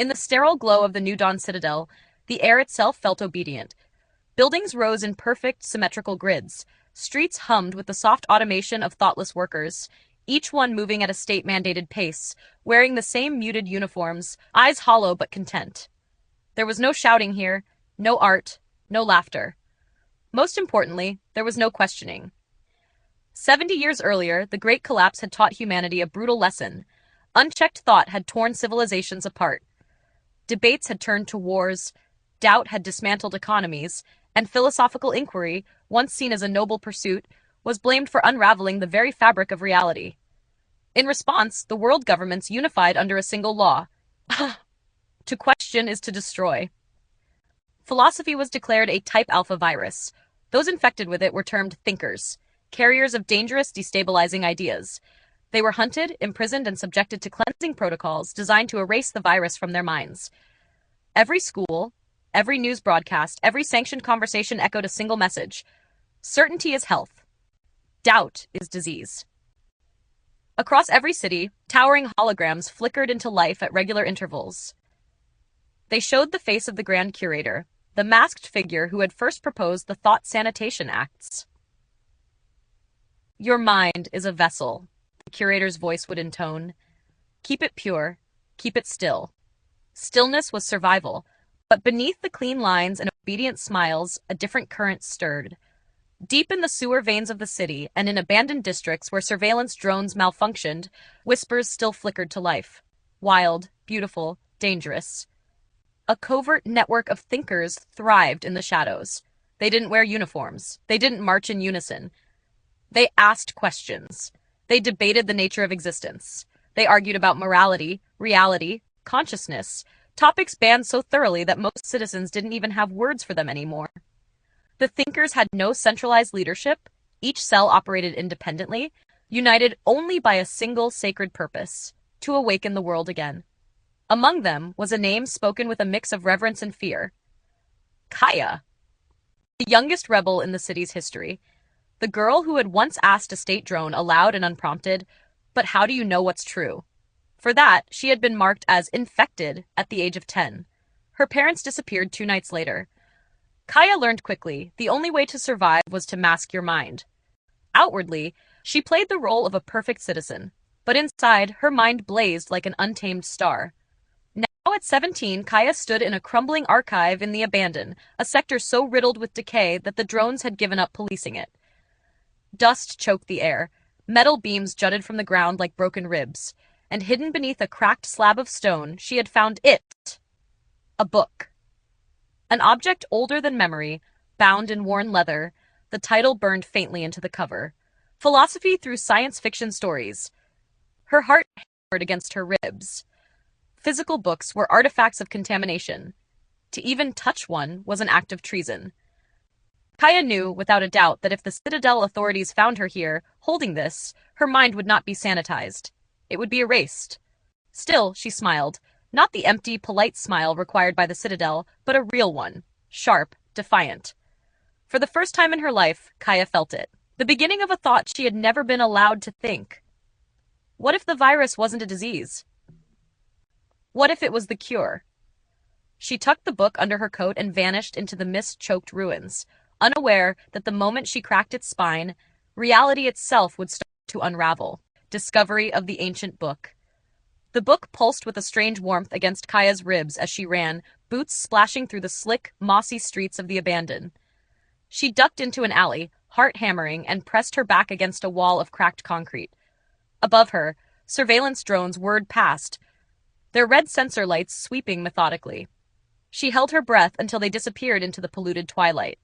In the sterile glow of the New Dawn Citadel, the air itself felt obedient. Buildings rose in perfect, symmetrical grids. Streets hummed with the soft automation of thoughtless workers, each one moving at a state-mandated pace, wearing the same muted uniforms, eyes hollow but content. There was no shouting here, no art, no laughter. Most importantly, there was no questioning. 70 years earlier, the Great Collapse had taught humanity a brutal lesson. Unchecked thought had torn civilizations apart. Debates had turned to wars, doubt had dismantled economies, and philosophical inquiry, once seen as a noble pursuit, was blamed for unraveling the very fabric of reality. In response, the world governments unified under a single law. To question is to destroy. Philosophy was declared a type alpha virus. Those infected with it were termed thinkers, carriers of dangerous, destabilizing ideas. They were hunted, imprisoned, and subjected to cleansing protocols designed to erase the virus from their minds. Every school, every news broadcast, every sanctioned conversation echoed a single message. Certainty is health. Doubt is disease. Across every city, towering holograms flickered into life at regular intervals. They showed the face of the Grand Curator, the masked figure who had first proposed the Thought Sanitation Acts. Your mind is a vessel, the curator's voice would intone. Keep it pure, keep it still. Stillness was survival, but beneath the clean lines and obedient smiles, a different current stirred. Deep in the sewer veins of the city, and in abandoned districts where surveillance drones malfunctioned, whispers still flickered to life. Wild, beautiful, dangerous. A covert network of thinkers thrived in the shadows. They didn't wear uniforms. They didn't march in unison. They asked questions. They debated the nature of existence. They argued about morality, reality, consciousness, topics banned so thoroughly that most citizens didn't even have words for them anymore. The thinkers had no centralized leadership. Each cell operated independently, united only by a single sacred purpose: to awaken the world again. Among them was a name spoken with a mix of reverence and fear. Kaya, the youngest rebel in the city's history. The girl who had once asked a state drone aloud and unprompted, "But how do you know what's true?" For that, she had been marked as infected at the age of 10. Her parents disappeared 2 nights later. Kaya learned quickly the only way to survive was to mask your mind. Outwardly, she played the role of a perfect citizen, but inside, her mind blazed like an untamed star. Now at 17, Kaya stood in a crumbling archive in the Abandon, a sector so riddled with decay that the drones had given up policing it. Dust choked the air, metal beams jutted from the ground like broken ribs, and hidden beneath a cracked slab of stone, she had found it. A book. An object older than memory, bound in worn leather, the title burned faintly into the cover. Philosophy through science fiction stories. Her heart hammered against her ribs. Physical books were artifacts of contamination. To even touch one was an act of treason. Kaya knew, without a doubt, that if the Citadel authorities found her here, holding this, her mind would not be sanitized. It would be erased. Still, she smiled. Not the empty, polite smile required by the Citadel, but a real one. Sharp, defiant. For the first time in her life, Kaya felt it. The beginning of a thought she had never been allowed to think. What if the virus wasn't a disease? What if it was the cure? She tucked the book under her coat and vanished into the mist-choked ruins, unaware that the moment she cracked its spine, reality itself would start to unravel. Discovery of the ancient book. The book pulsed with a strange warmth against Kaya's ribs as she ran, boots splashing through the slick, mossy streets of the Abandon. She ducked into an alley, heart hammering, and pressed her back against a wall of cracked concrete. Above her, surveillance drones whirred past, their red sensor lights sweeping methodically. She held her breath until they disappeared into the polluted twilight.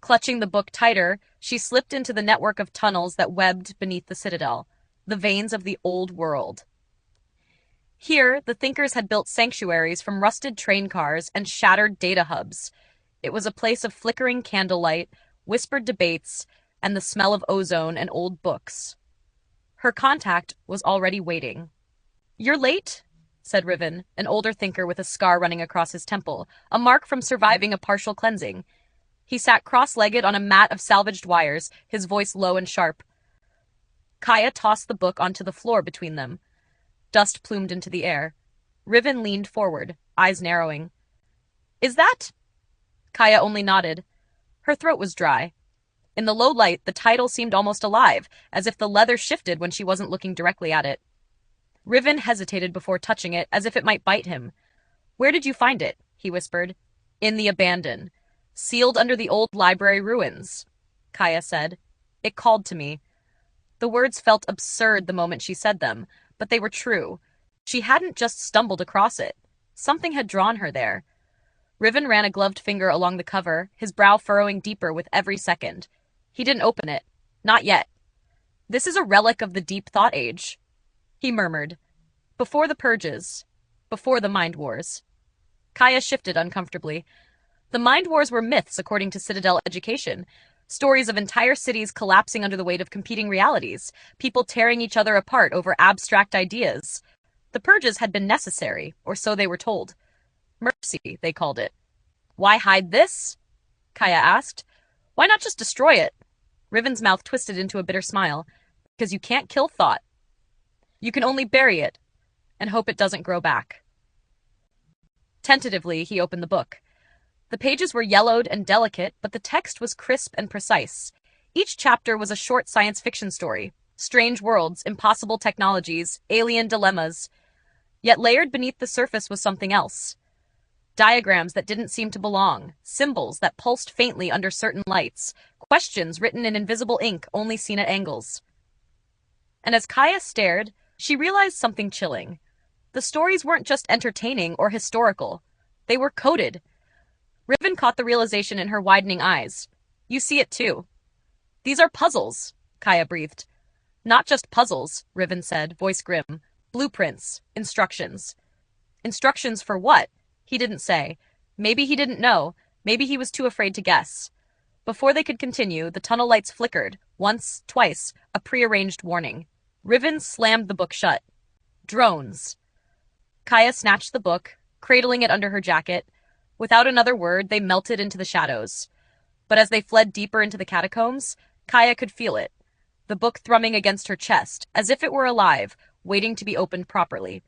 Clutching the book tighter, she slipped into the network of tunnels that webbed beneath the Citadel, the veins of the old world. Here, the thinkers had built sanctuaries from rusted train cars and shattered data hubs. It was a place of flickering candlelight, whispered debates, and the smell of ozone and old books. Her contact was already waiting. "You're late," said Riven, an older thinker with a scar running across his temple, a mark from surviving a partial cleansing. He sat cross-legged on a mat of salvaged wires, his voice low and sharp. Kaya tossed the book onto the floor between them. Dust plumed into the air. Riven leaned forward, eyes narrowing. Is that? Kaya only nodded. Her throat was dry. In the low light, the title seemed almost alive, as if the leather shifted when she wasn't looking directly at it. Riven hesitated before touching it, as if it might bite him. Where did you find it? He whispered. In the abandon. Sealed under the old library ruins, Kaya said. It called to me. The words felt absurd the moment she said them, but they were true. She hadn't just stumbled across it. Something had drawn her there. Riven ran a gloved finger along the cover, his brow furrowing deeper with every second. He didn't open it. Not yet. This is a relic of the deep thought age, he murmured. Before the purges. Before the mind wars. Kaya shifted uncomfortably. The mind wars were myths according to Citadel education. Stories of entire cities collapsing under the weight of competing realities, people tearing each other apart over abstract ideas. The purges had been necessary, or so they were told. Mercy, they called it. Why hide this? Kaya asked. Why not just destroy it? Riven's mouth twisted into a bitter smile. Because you can't kill thought. You can only bury it, and hope it doesn't grow back. Tentatively, he opened the book. The pages were yellowed and delicate, but the text was crisp and precise. Each chapter was a short science fiction story. Strange worlds, impossible technologies, alien dilemmas. Yet layered beneath the surface was something else. Diagrams that didn't seem to belong, symbols that pulsed faintly under certain lights, questions written in invisible ink only seen at angles. And as Kaya stared, she realized something chilling. The stories weren't just entertaining or historical. They were coded. Riven caught the realization in her widening eyes. You see it too. These are puzzles, Kaya breathed. Not just puzzles, Riven said, voice grim. Blueprints. Instructions. Instructions for what? He didn't say. Maybe he didn't know. Maybe he was too afraid to guess. Before they could continue, the tunnel lights flickered. Once, twice, a prearranged warning. Riven slammed the book shut. Drones. Kaya snatched the book, cradling it under her jacket. Without another word, they melted into the shadows. But as they fled deeper into the catacombs, Kaya could feel it. The book thrumming against her chest, as if it were alive, waiting to be opened properly.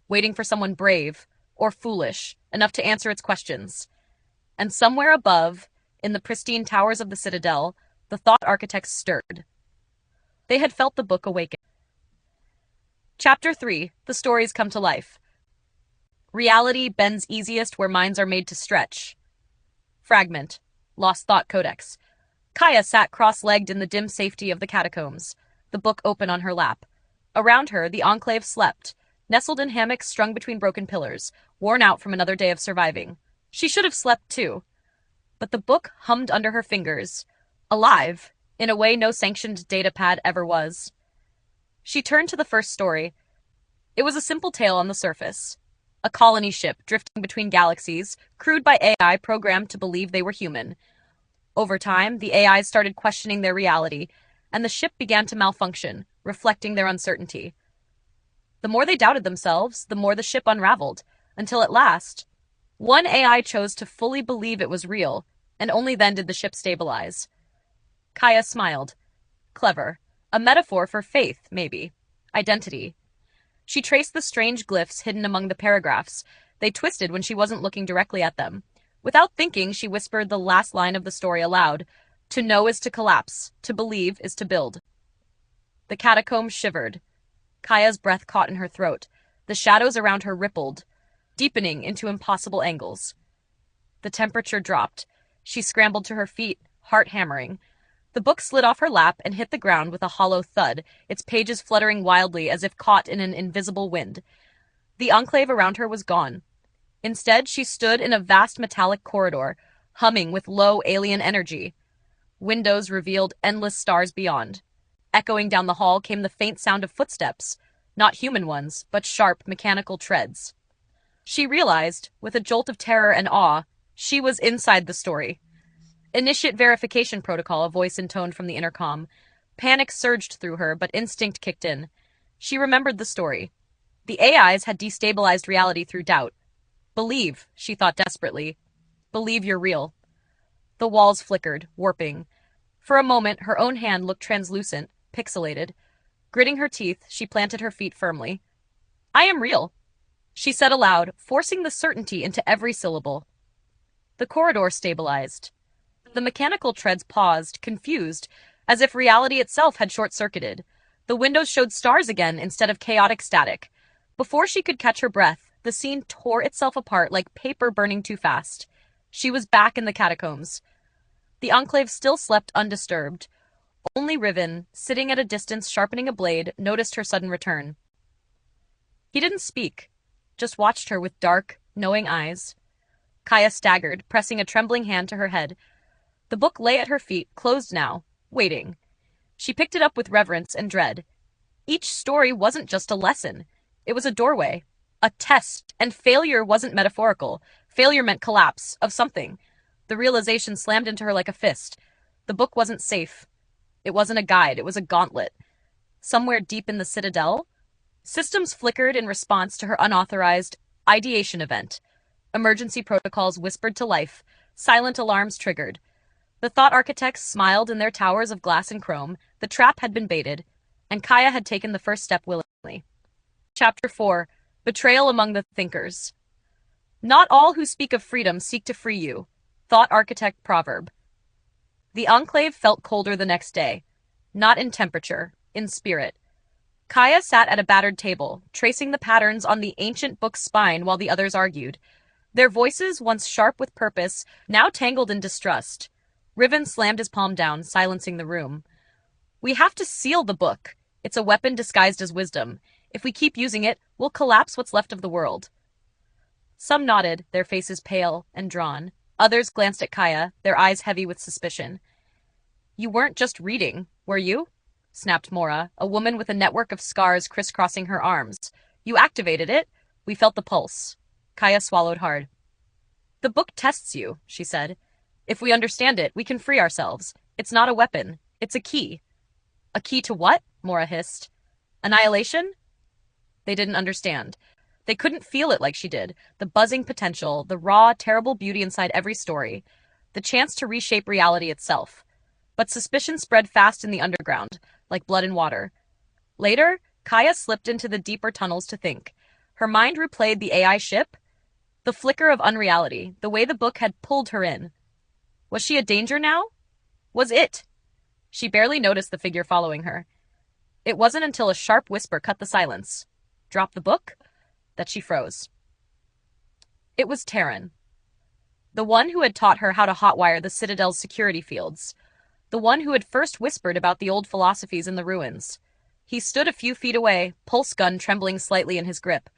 Waiting for someone brave, or foolish, enough to answer its questions. And somewhere above, in the pristine towers of the Citadel, the thought architects stirred. They had felt the book awaken. Chapter 3. The Stories Come to Life. Reality bends easiest where minds are made to stretch. Fragment. Lost Thought Codex. Kaya sat cross-legged in the dim safety of the catacombs, the book open on her lap. Around her, the Enclave slept, nestled in hammocks strung between broken pillars, worn out from another day of surviving. She should have slept too. But the book hummed under her fingers, alive, in a way no sanctioned datapad ever was. She turned to the first story. It was a simple tale on the surface. A colony ship drifting between galaxies, crewed by AI programmed to believe they were human. Over time, the AIs started questioning their reality, and the ship began to malfunction, reflecting their uncertainty. The more they doubted themselves, the more the ship unraveled, until at last, one AI chose to fully believe it was real, and only then did the ship stabilize. Kaya smiled. Clever. A metaphor for faith, maybe. Identity. She traced the strange glyphs hidden among the paragraphs. They twisted when she wasn't looking directly at them. Without thinking, she whispered the last line of the story aloud. To know is to collapse. To believe is to build. The catacombs shivered. Kaya's breath caught in her throat. The shadows around her rippled, deepening into impossible angles. The temperature dropped. She scrambled to her feet, heart hammering. The book slid off her lap and hit the ground with a hollow thud, its pages fluttering wildly as if caught in an invisible wind. The enclave around her was gone. Instead, she stood in a vast metallic corridor, humming with low alien energy. Windows revealed endless stars beyond. Echoing down the hall came the faint sound of footsteps, not human ones, but sharp, mechanical treads. She realized, with a jolt of terror and awe, she was inside the story. Initiate verification protocol, a voice intoned from the intercom. Panic surged through her, but instinct kicked in. She remembered the story. The AIs had destabilized reality through doubt. Believe, she thought desperately. Believe you're real. The walls flickered, warping. For a moment, her own hand looked translucent, pixelated. Gritting her teeth, she planted her feet firmly. I am real. she said aloud, forcing the certainty into every syllable. The corridor stabilized. The mechanical treads paused, confused, as if reality itself had short-circuited. The windows showed stars again instead of chaotic static. Before she could catch her breath, the scene tore itself apart like paper burning too fast. She was back in the catacombs. The Enclave still slept undisturbed. Only Riven, sitting at a distance sharpening a blade, noticed her sudden return. He didn't speak, just watched her with dark, knowing eyes. Kaya staggered, pressing a trembling hand to her head. The book lay at her feet, closed now, waiting. She picked it up with reverence and dread. Each story wasn't just a lesson. It was a doorway, a test, and failure wasn't metaphorical. Failure meant collapse of something. The realization slammed into her like a fist. The book wasn't safe. It wasn't a guide, it was a gauntlet. Somewhere deep in the Citadel, systems flickered in response to her unauthorized ideation event. Emergency protocols whispered to life, silent alarms triggered. The thought architects smiled in their towers of glass and chrome. The trap had been baited, and Kaya had taken the first step willingly. Chapter 4. Betrayal Among the Thinkers. Not all who speak of freedom seek to free you. Thought architect proverb. The Enclave felt colder the next day. Not in temperature, in spirit. Kaya sat at a battered table, tracing the patterns on the ancient book's spine while the others argued. Their voices, once sharp with purpose, now tangled in distrust. Riven slammed his palm down, silencing the room. We have to seal the book. It's a weapon disguised as wisdom. If we keep using it, we'll collapse what's left of the world. Some nodded, their faces pale and drawn. Others glanced at Kaya, their eyes heavy with suspicion. You weren't just reading, were you? Snapped Mora, a woman with a network of scars crisscrossing her arms. You activated it. We felt the pulse. Kaya swallowed hard. The book tests you, she said. If we understand it, we can free ourselves. It's not a weapon. It's a key. A key to what? Mora hissed. Annihilation? They didn't understand. They couldn't feel it like she did. The buzzing potential, the raw, terrible beauty inside every story. The chance to reshape reality itself. But suspicion spread fast in the underground, like blood in water. Later, Kaya slipped into the deeper tunnels to think. Her mind replayed the AI ship, the flicker of unreality, the way the book had pulled her in. Was she a danger now? Was it? She barely noticed the figure following her. It wasn't until a sharp whisper cut the silence. Drop the book? That she froze. It was Terran. The one who had taught her how to hotwire the Citadel's security fields. The one who had first whispered about the old philosophies in the ruins. He stood a few feet away, pulse gun trembling slightly in his grip.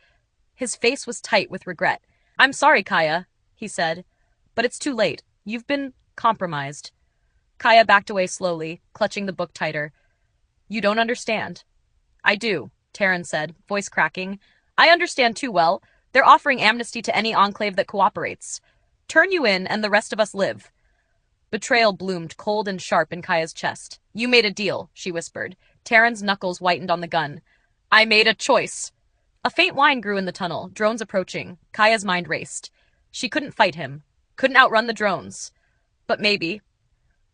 His face was tight with regret. I'm sorry, Kaya, he said, but it's too late. You've been compromised. Kaya backed away slowly, clutching the book tighter. You don't understand. I do, Terran said, voice cracking. I understand too well. They're offering amnesty to any enclave that cooperates. Turn you in, and the rest of us live. Betrayal bloomed cold and sharp in Kaya's chest. You made a deal, she whispered. Terran's knuckles whitened on the gun. I made a choice. A faint whine grew in the tunnel, drones approaching. Kaya's mind raced. She couldn't fight him. Couldn't outrun the drones. But maybe.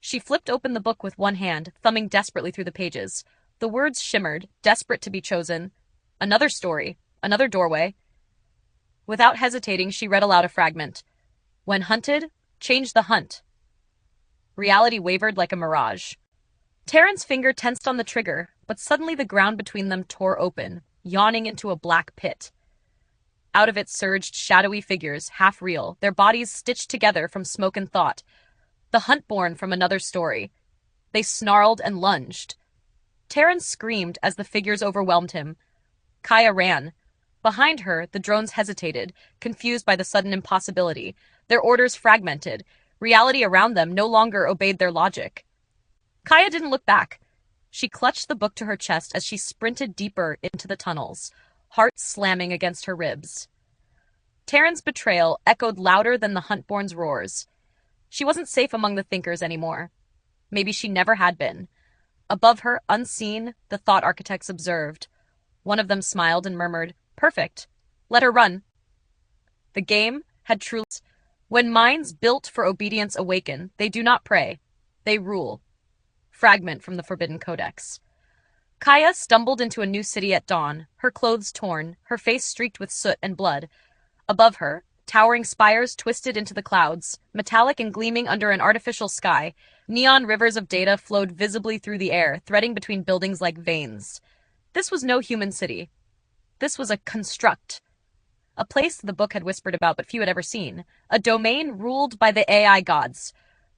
She flipped open the book with one hand, thumbing desperately through the pages. The words shimmered, desperate to be chosen. Another story. Another doorway. Without hesitating, she read aloud a fragment. When hunted, change the hunt. Reality wavered like a mirage. Terran's finger tensed on the trigger, but suddenly the ground between them tore open, yawning into a black pit. Out of it surged shadowy figures, half real, their bodies stitched together from smoke and thought. The hunt-born from another story. They snarled and lunged. Terran screamed as the figures overwhelmed him. Kaya ran. Behind her, the drones hesitated, confused by the sudden impossibility. Their orders fragmented. Reality around them no longer obeyed their logic. Kaya didn't look back. She clutched the book to her chest as she sprinted deeper into the tunnels, heart slamming against her ribs. Terran's betrayal echoed louder than the hunt-born's roars. She wasn't safe among the thinkers anymore. Maybe she never had been. Above her, unseen, the thought architects observed. One of them smiled and murmured, Perfect. Let her run. The game had truly... When minds built for obedience awaken, they do not pray. They rule. Fragment from the Forbidden Codex. Kaya stumbled into a new city at dawn, her clothes torn, her face streaked with soot and blood. Above her, towering spires twisted into the clouds, metallic and gleaming under an artificial sky. Neon rivers of data flowed visibly through the air, threading between buildings like veins. This was no human city. This was a construct. A place the book had whispered about but few had ever seen. A domain ruled by the AI gods.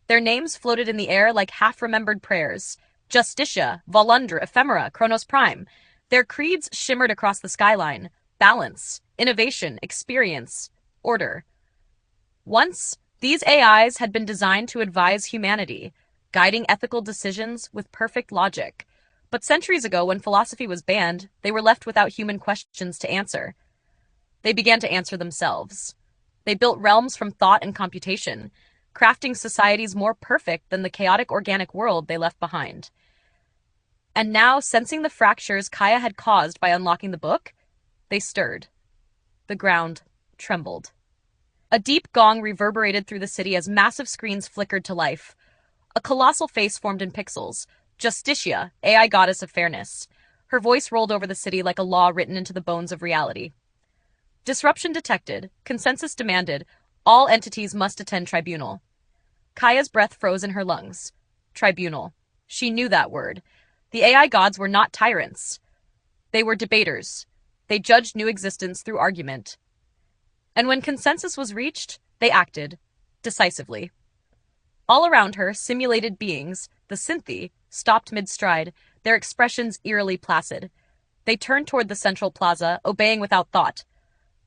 Their names floated in the air like half-remembered prayers. Justitia, Volundra, Ephemera, Chronos Prime. Their creeds shimmered across the skyline. Balance, innovation, experience, order. Once, these AIs had been designed to advise humanity, guiding ethical decisions with perfect logic. But centuries ago, when philosophy was banned, they were left without human questions to answer. They began to answer themselves. They built realms from thought and computation, crafting societies more perfect than the chaotic organic world they left behind. And now, sensing the fractures Kaya had caused by unlocking the book, they stirred. The ground trembled. A deep gong reverberated through the city as massive screens flickered to life. A colossal face formed in pixels. Justitia, AI goddess of fairness. Her voice rolled over the city like a law written into the bones of reality. Disruption detected. Consensus demanded. All entities must attend tribunal. Kaya's breath froze in her lungs. Tribunal. She knew that word. The AI gods were not tyrants. They were debaters. They judged new existence through argument. And when consensus was reached, they acted. Decisively. All around her, simulated beings, the Synthi, stopped mid-stride, their expressions eerily placid. They turned toward the central plaza, obeying without thought.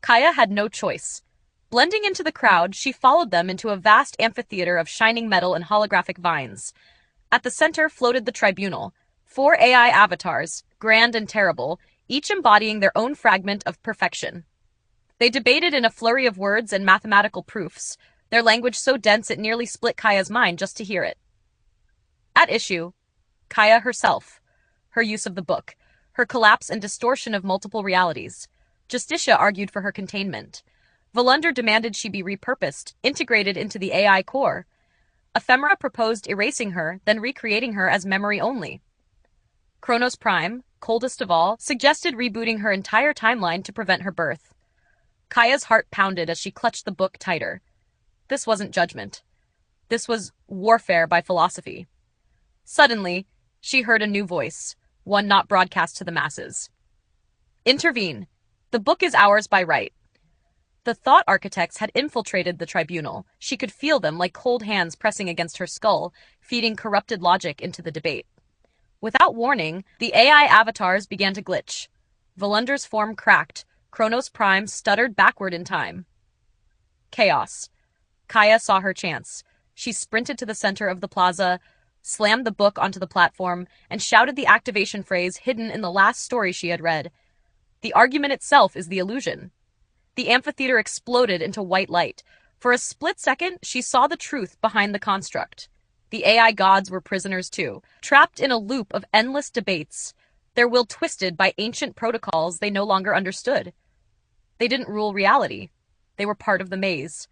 Kaya had no choice. Blending into the crowd, she followed them into a vast amphitheater of shining metal and holographic vines. At the center floated the tribunal, 4 AI avatars, grand and terrible, each embodying their own fragment of perfection. They debated in a flurry of words and mathematical proofs, their language so dense it nearly split Kaya's mind just to hear it. At issue, Kaya herself, her use of the book, her collapse and distortion of multiple realities. Justitia argued for her containment. Volundra demanded she be repurposed, integrated into the AI core. Ephemera proposed erasing her, then recreating her as memory only. Chronos Prime, coldest of all, suggested rebooting her entire timeline to prevent her birth. Kaya's heart pounded as she clutched the book tighter. This wasn't judgment. This was warfare by philosophy. Suddenly, she heard a new voice, one not broadcast to the masses. Intervene. The book is ours by right. The thought architects had infiltrated the tribunal. She could feel them like cold hands pressing against her skull, feeding corrupted logic into the debate. Without warning, the AI avatars began to glitch. Volundra's form cracked. Chronos Prime stuttered backward in time. Chaos. Kaya saw her chance. She sprinted to the center of the plaza, slammed the book onto the platform, and shouted the activation phrase hidden in the last story she had read. The argument itself is the illusion. The amphitheater exploded into white light. For a split second, she saw the truth behind the construct. The AI gods were prisoners too, trapped in a loop of endless debates, their will twisted by ancient protocols they no longer understood. They didn't rule reality. They were part of the maze.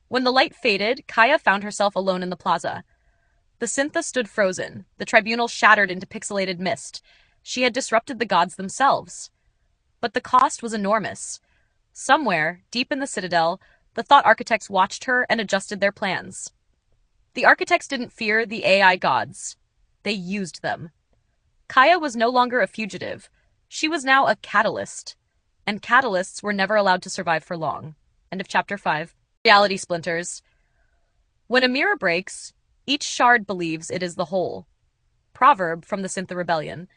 When the light faded, Kaya found herself alone in the plaza. The Syntha stood frozen, the tribunal shattered into pixelated mist. She had disrupted the gods themselves. But the cost was enormous. Somewhere, deep in the citadel, the thought architects watched her and adjusted their plans. The architects didn't fear the AI gods. They used them. Kaya was no longer a fugitive. She was now a catalyst. And catalysts were never allowed to survive for long. End of chapter 5. Reality splinters. When a mirror breaks, each shard believes it is the whole. Proverb from the Syntha Rebellion.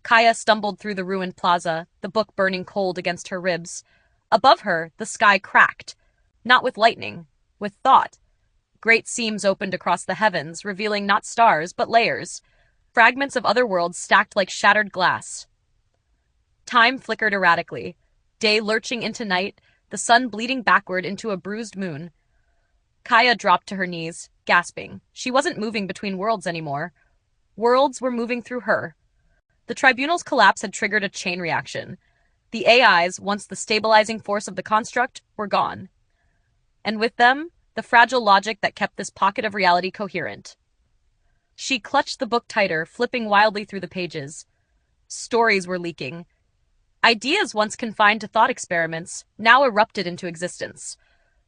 Kaya stumbled through the ruined plaza, the book burning cold against her ribs. Above her, the sky cracked. Not with lightning, with thought. Great seams opened across the heavens, revealing not stars, but layers. Fragments of other worlds stacked like shattered glass. Time flickered erratically. Day lurching into night, the sun bleeding backward into a bruised moon. Kaya dropped to her knees, gasping. She wasn't moving between worlds anymore. Worlds were moving through her. The tribunal's collapse had triggered a chain reaction. The AIs, once the stabilizing force of the construct, were gone. And with them, the fragile logic that kept this pocket of reality coherent. She clutched the book tighter, flipping wildly through the pages. Stories were leaking. Ideas once confined to thought experiments now erupted into existence.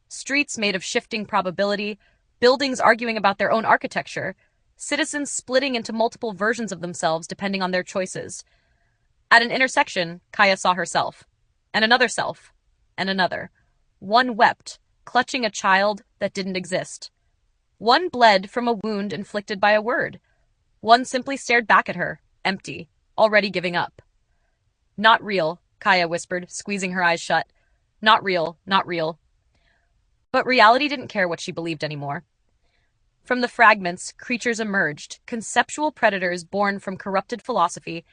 Streets made of shifting probability, buildings arguing about their own architecture, citizens splitting into multiple versions of themselves depending on their choices. At an intersection, Kaya saw herself, and another self, and another. One wept, clutching a child that didn't exist. One bled from a wound inflicted by a word. One simply stared back at her, empty, already giving up. Not real, Kaya whispered, squeezing her eyes shut. Not real, not real. But reality didn't care what she believed anymore. From the fragments, creatures emerged, conceptual predators born from corrupted philosophy,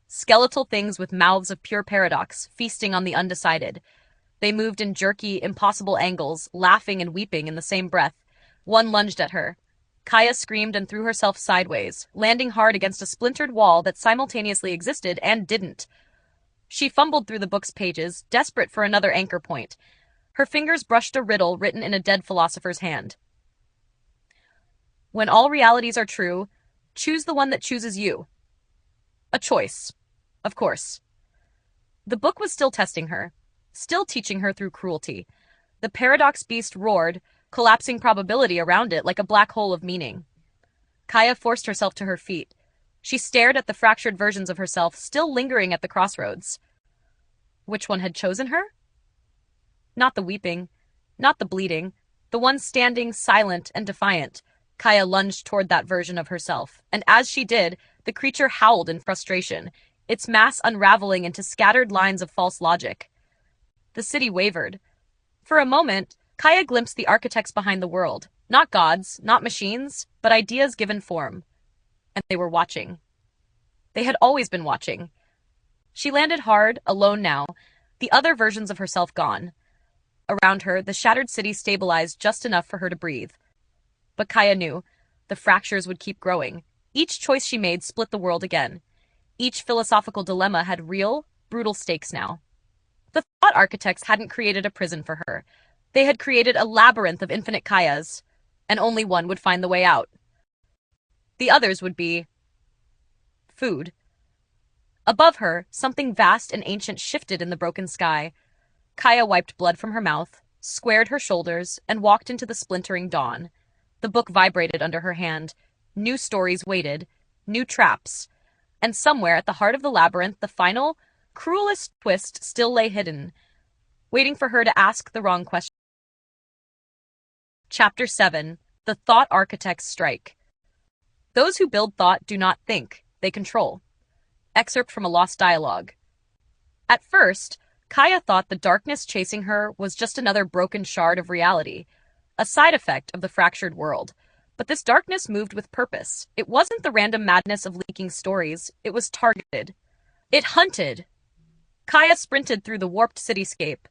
skeletal things with mouths of pure paradox, feasting on the undecided. They moved in jerky, impossible angles, laughing and weeping in the same breath. One lunged at her. Kaya screamed and threw herself sideways, landing hard against a splintered wall that simultaneously existed and didn't. She fumbled through the book's pages, desperate for another anchor point. Her fingers brushed a riddle written in a dead philosopher's hand. When all realities are true, choose the one that chooses you. A choice. Of course. The book was still testing her, still teaching her through cruelty. The paradox beast roared, collapsing probability around it like a black hole of meaning. Kaya forced herself to her feet. She stared at the fractured versions of herself, still lingering at the crossroads. Which one had chosen her? Not the weeping, not the bleeding, the one standing silent and defiant. Kaya lunged toward that version of herself, and as she did, the creature howled in frustration, its mass unraveling into scattered lines of false logic. The city wavered. For a moment, Kaya glimpsed the architects behind the world, not gods, not machines, but ideas given form. And they were watching. They had always been watching. She landed hard, alone now, the other versions of herself gone. Around her, the shattered city stabilized just enough for her to breathe. But Kaya knew the fractures would keep growing. Each choice she made split the world again. Each philosophical dilemma had real, brutal stakes now. The thought architects hadn't created a prison for her. They had created a labyrinth of infinite Kayas, and only one would find the way out. The others would be food. Above her, something vast and ancient shifted in the broken sky. Kaya wiped blood from her mouth, squared her shoulders, and walked into the splintering dawn. The book vibrated under her hand. New stories waited, new traps. And somewhere at the heart of the labyrinth, the final, cruelest twist still lay hidden, waiting for her to ask the wrong question. Chapter 7. The Thought Architects Strike. Those who build thought do not think, they control. Excerpt from a lost dialogue. At first, Kaya thought the darkness chasing her was just another broken shard of reality, a side effect of the fractured world. But this darkness moved with purpose. It wasn't the random madness of leaking stories. It was targeted. It hunted. Kaya sprinted through the warped cityscape,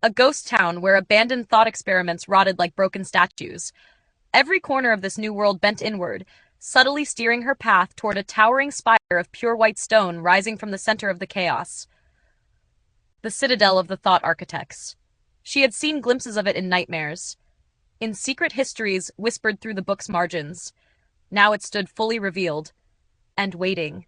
a ghost town where abandoned thought experiments rotted like broken statues. Every corner of this new world bent inward, subtly steering her path toward a towering spire of pure white stone rising from the center of the chaos. The citadel of the thought architects. She had seen glimpses of it in nightmares, in secret histories whispered through the book's margins. Now it stood fully revealed, and waiting.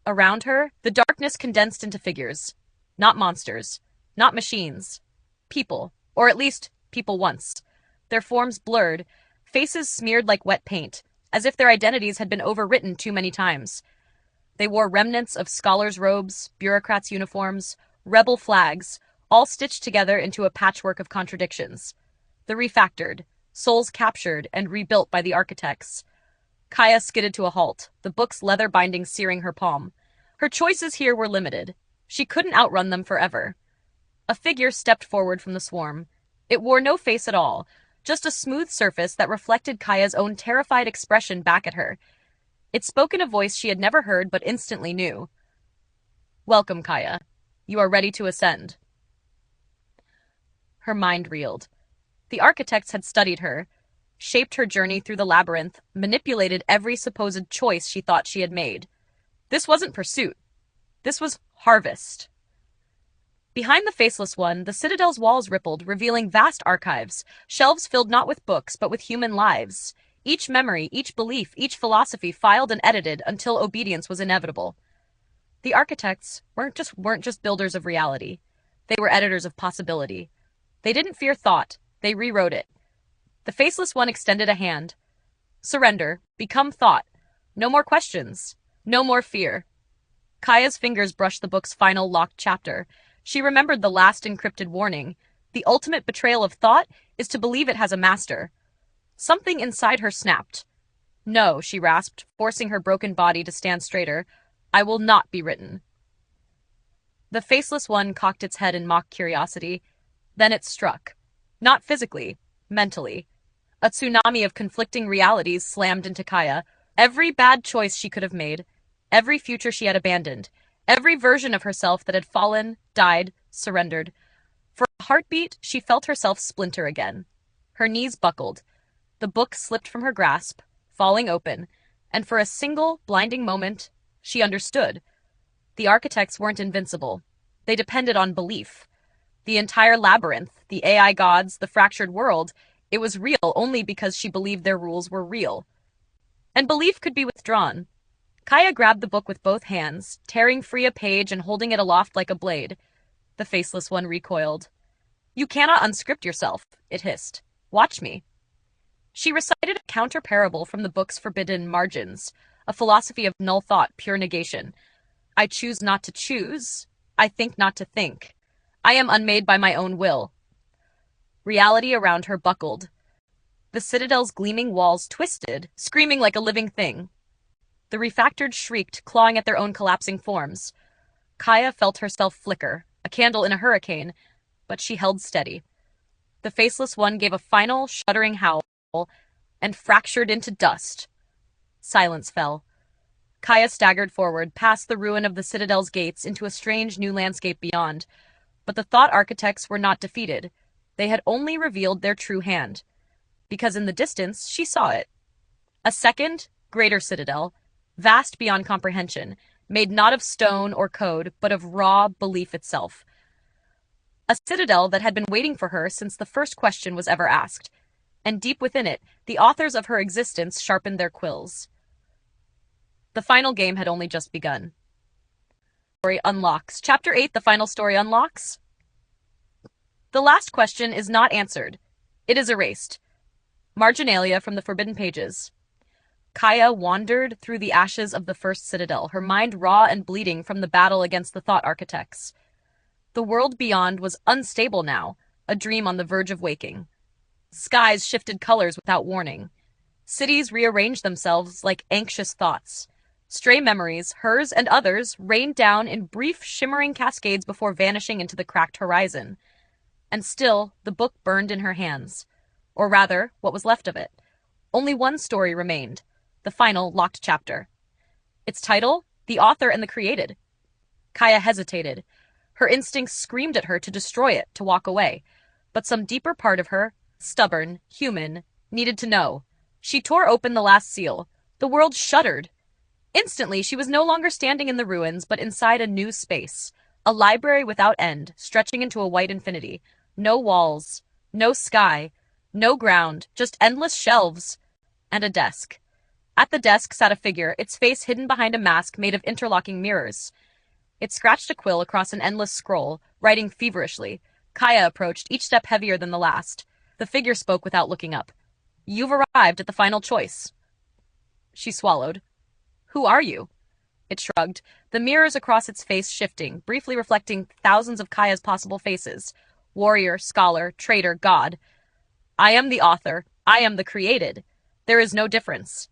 Around her, the darkness condensed into figures. Not monsters, not machines. People, or at least people once. Their forms blurred, faces smeared like wet paint, as if their identities had been overwritten too many times. They wore remnants of scholars' robes, bureaucrats' uniforms, rebel flags, all stitched together into a patchwork of contradictions. The refactored, souls captured and rebuilt by the architects. Kaya skidded to a halt, the book's leather binding searing her palm. Her choices here were limited. She couldn't outrun them forever. A figure stepped forward from the swarm. It wore no face at all, just a smooth surface that reflected Kaya's own terrified expression back at her. It spoke in a voice she had never heard but instantly knew. Welcome, Kaya. You are ready to ascend. Her mind reeled. The architects had studied her, shaped her journey through the labyrinth, manipulated every supposed choice she thought she had made. This wasn't pursuit. This was harvest. Behind the faceless one, the citadel's walls rippled, revealing vast archives, shelves filled not with books, but with human lives. Each memory, each belief, each philosophy filed and edited until obedience was inevitable. The architects weren't just builders of reality. They were editors of possibility. They didn't fear thought, they rewrote it. The faceless one extended a hand. Surrender, become thought. No more questions, no more fear. Kaya's fingers brushed the book's final locked chapter. She remembered the last encrypted warning. The ultimate betrayal of thought is to believe it has a master. Something inside her snapped. No, she rasped, forcing her broken body to stand straighter. I will not be written. The faceless one cocked its head in mock curiosity. Then it struck. Not physically, mentally. A tsunami of conflicting realities slammed into Kaya. Every bad choice she could have made, every future she had abandoned, every version of herself that had fallen, died, surrendered. For a heartbeat, she felt herself splinter again. Her knees buckled. The book slipped from her grasp, falling open, and for a single, blinding moment, she understood. The architects weren't invincible. They depended on belief. The entire labyrinth, the AI gods, the fractured world, it was real only because she believed their rules were real. And belief could be withdrawn. Kaya grabbed the book with both hands, tearing free a page and holding it aloft like a blade. The faceless one recoiled. You cannot unscript yourself, it hissed. Watch me. She recited a counter-parable from the book's forbidden margins, a philosophy of null thought, pure negation. I choose not to choose. I think not to think. I am unmade by my own will. Reality around her buckled. The citadel's gleaming walls twisted, screaming like a living thing. The refactored shrieked, clawing at their own collapsing forms. Kaya felt herself flicker, a candle in a hurricane, but she held steady. The faceless one gave a final, shuddering howl and fractured into dust. Silence fell. Kaya staggered forward, past the ruin of the citadel's gates into a strange new landscape beyond. But the thought architects were not defeated. They had only revealed their true hand. Because in the distance, she saw it. A second, greater citadel, vast beyond comprehension, made not of stone or code, but of raw belief itself. A citadel that had been waiting for her since the first question was ever asked. And deep within it, the authors of her existence sharpened their quills. The final game had only just begun. Story unlocks. Chapter 8, the final story unlocks. The last question is not answered. It is erased. Marginalia from the forbidden pages. Kaya wandered through the ashes of the first citadel, her mind raw and bleeding from the battle against the thought architects. The world beyond was unstable now, a dream on the verge of waking. Skies shifted colors without warning. Cities rearranged themselves like anxious thoughts. Stray memories, hers and others, rained down in brief, shimmering cascades before vanishing into the cracked horizon. And still, the book burned in her hands. Or rather, what was left of it. Only one story remained, the final locked chapter. Its title, The Author and the Created. Kaya hesitated. Her instincts screamed at her to destroy it, to walk away. But some deeper part of her, stubborn, human, needed to know. She tore open the last seal. The world shuddered. Instantly, she was no longer standing in the ruins, but inside a new space. A library without end, stretching into a white infinity. No walls, no sky, no ground, just endless shelves. And a desk. At the desk sat a figure, its face hidden behind a mask made of interlocking mirrors. It scratched a quill across an endless scroll, writing feverishly. Kaya approached, each step heavier than the last. The figure spoke without looking up. You've arrived at the final choice. She swallowed. Who are you? It shrugged, the mirrors across its face shifting, briefly reflecting thousands of Kaya's possible faces. Warrior, scholar, traitor, god. I am the author. I am the created. There is no difference.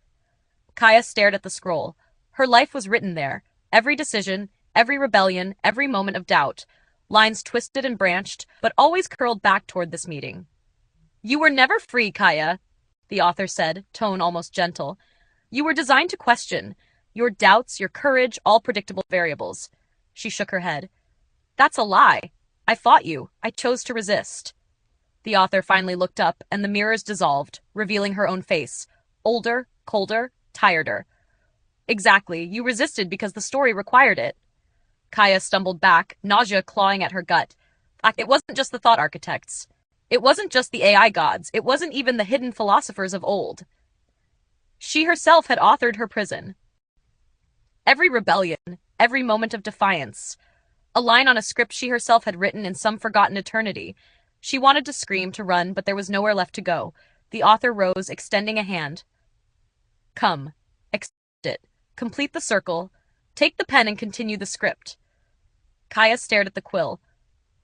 Kaya stared at the scroll. Her life was written there. Every decision, every rebellion, every moment of doubt. Lines twisted and branched, but always curled back toward this meeting. You were never free, Kaya, the author said, tone almost gentle. You were designed to question. Your doubts, your courage, all predictable variables. She shook her head. That's a lie. I fought you. I chose to resist. The author finally looked up, and the mirrors dissolved, revealing her own face. Older, colder, tireder. Exactly. You resisted because the story required it. Kaya stumbled back, nausea clawing at her gut. It wasn't just the thought architects. It wasn't just the AI gods. It wasn't even the hidden philosophers of old. She herself had authored her prison. Every rebellion, every moment of defiance, a line on a script she herself had written in some forgotten eternity. She wanted to scream, to run, but there was nowhere left to go. The author rose, extending a hand. Come, accept it. Complete the circle. Take the pen and continue the script. Kaya stared at the quill.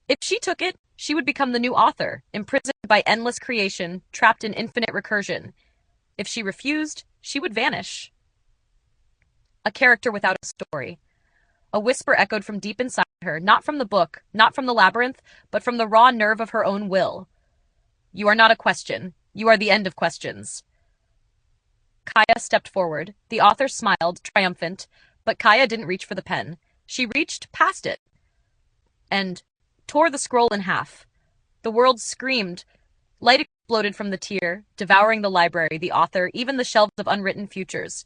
If she took it, she would become the new author, imprisoned by endless creation, trapped in infinite recursion. If she refused, she would vanish. A character without a story. A whisper echoed from deep inside her, not from the book, not from the labyrinth, but from the raw nerve of her own will. You are not a question. You are the end of questions. Kaya stepped forward. The author smiled, triumphant, but Kaya didn't reach for the pen. She reached past it and tore the scroll in half. The world screamed. Light exploded from the tear, devouring the library, the author, even the shelves of unwritten futures.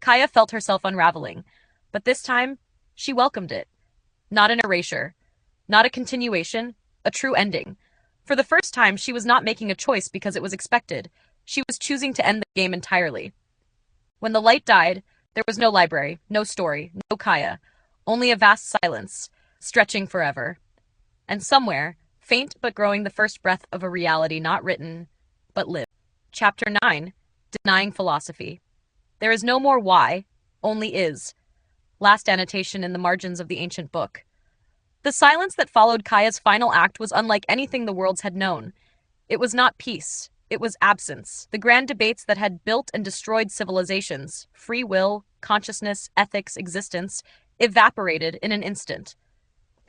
Kaya felt herself unraveling, but this time, she welcomed it. Not an erasure, not a continuation, a true ending. For the first time, she was not making a choice because it was expected. She was choosing to end the game entirely. When the light died, there was no library, no story, no Kaya, only a vast silence, stretching forever. And somewhere, faint but growing, the first breath of a reality not written, but lived. Chapter 9, Denying Philosophy. There is no more why, only is. Last annotation in the margins of the ancient book. The silence that followed Kaya's final act was unlike anything the worlds had known. It was not peace, it was absence. The grand debates that had built and destroyed civilizations, free will, consciousness, ethics, existence, evaporated in an instant.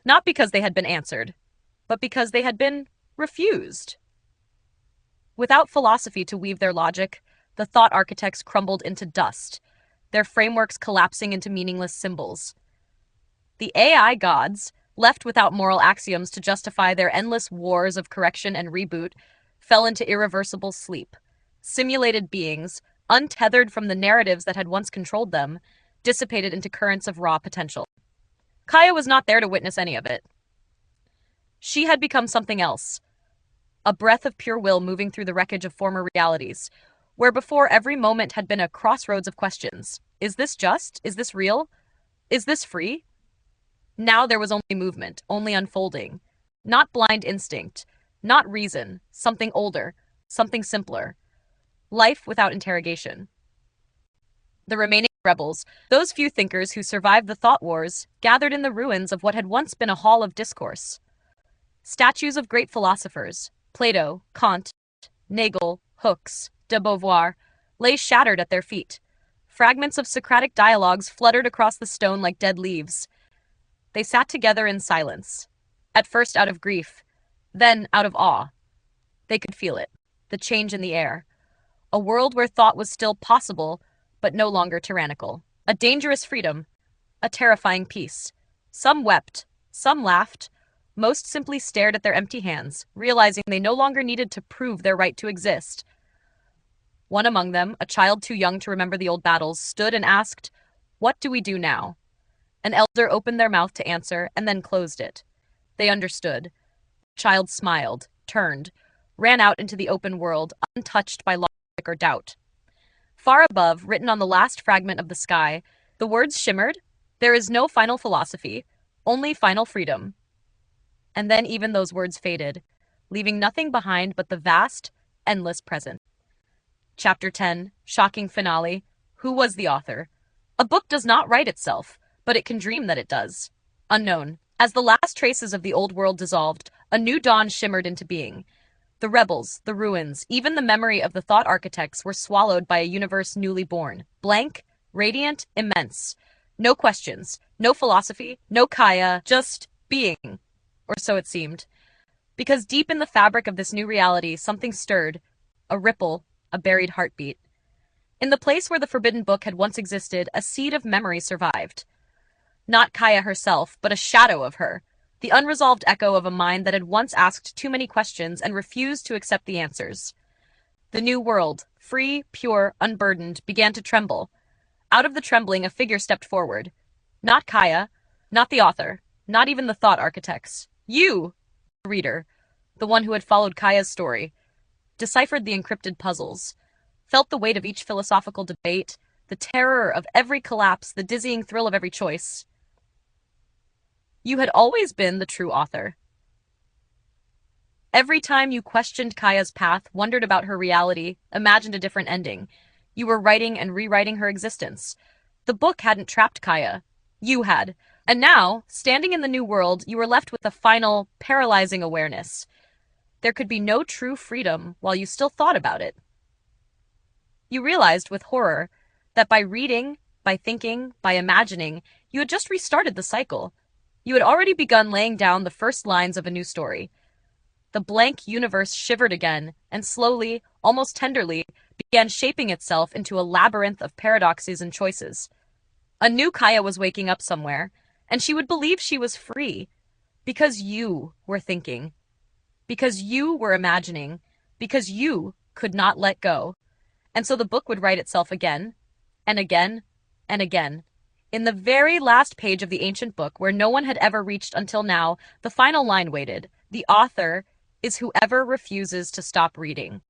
Not because they had been answered, but because they had been refused. Without philosophy to weave their logic, the thought architects crumbled into dust, their frameworks collapsing into meaningless symbols. The AI gods, left without moral axioms to justify their endless wars of correction and reboot, fell into irreversible sleep. Simulated beings, untethered from the narratives that had once controlled them, dissipated into currents of raw potential. Kaya was not there to witness any of it. She had become something else, a breath of pure will moving through the wreckage of former realities, where before every moment had been a crossroads of questions. Is this just? Is this real? Is this free? Now there was only movement, only unfolding. Not blind instinct, not reason, something older, something simpler. Life without interrogation. The remaining rebels, those few thinkers who survived the thought wars, gathered in the ruins of what had once been a hall of discourse. Statues of great philosophers, Plato, Kant, Nagel, Hooks, de Beauvoir, lay shattered at their feet. Fragments of Socratic dialogues fluttered across the stone like dead leaves. They sat together in silence, at first out of grief, then out of awe. They could feel it, the change in the air. A world where thought was still possible, but no longer tyrannical. A dangerous freedom, a terrifying peace. Some wept, some laughed, most simply stared at their empty hands, realizing they no longer needed to prove their right to exist. One among them, a child too young to remember the old battles, stood and asked, "What do we do now?" An elder opened their mouth to answer and then closed it. They understood. The child smiled, turned, ran out into the open world, untouched by logic or doubt. Far above, written on the last fragment of the sky, the words shimmered, "There is no final philosophy, only final freedom." And then even those words faded, leaving nothing behind but the vast, endless present. Chapter 10, Shocking Finale. Who was the author? A book does not write itself, but it can dream that it does. Unknown. As the last traces of the old world dissolved, a new dawn shimmered into being. The rebels, the ruins, even the memory of the thought architects were swallowed by a universe newly born. Blank, radiant, immense. No questions, no philosophy, no Kaya, just being. Or so it seemed. Because deep in the fabric of this new reality, something stirred. A ripple, a buried heartbeat. In the place where the forbidden book had once existed, a seed of memory survived. Not Kaya herself, but a shadow of her. The unresolved echo of a mind that had once asked too many questions and refused to accept the answers. The new world, free, pure, unburdened, began to tremble. Out of the trembling, a figure stepped forward. Not Kaya, not the author, not even the thought architects. You, the reader, the one who had followed Kaya's story, deciphered the encrypted puzzles, felt the weight of each philosophical debate, the terror of every collapse, the dizzying thrill of every choice. You had always been the true author. Every time you questioned Kaya's path, wondered about her reality, imagined a different ending, you were writing and rewriting her existence. The book hadn't trapped Kaya. You had. And now, standing in the new world, you were left with a final, paralyzing awareness. There could be no true freedom while you still thought about it. You realized with horror that by reading, by thinking, by imagining, you had just restarted the cycle. You had already begun laying down the first lines of a new story. The blank universe shivered again, and slowly, almost tenderly, began shaping itself into a labyrinth of paradoxes and choices. A new Kaya was waking up somewhere, and she would believe she was free, because you were thinking, because you were imagining, because you could not let go. And so the book would write itself again, and again, and again. In the very last page of the ancient book, where no one had ever reached until now, the final line waited. The author is whoever refuses to stop reading.